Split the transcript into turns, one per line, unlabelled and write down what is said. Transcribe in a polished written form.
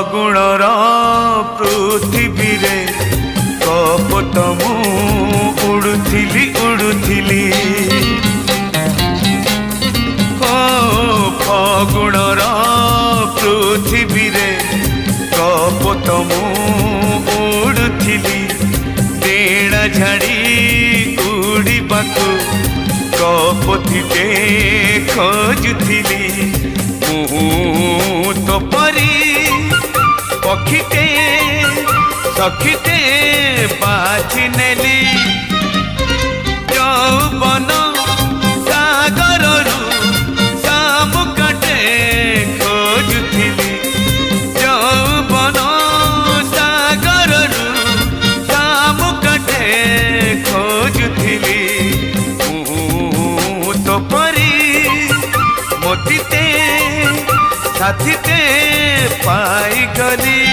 फागुणर पृथ्वी रे कपत मु उड़ुथिली उड़ुथिली ओ फागुणर पृथ्वी रे कपत मु उड़ुथिली डेणा झाड़ी उड़ीबाकू कपथिटे खोजुथिली मु तो परी पक्षीटे सखीटे बाछि नेली यौवन सागररु शामुकाटे खोजुथिली यौवन सागररु शामुकाटे खोजुथिली मु तो परी मोतीते साथीते पाई गली।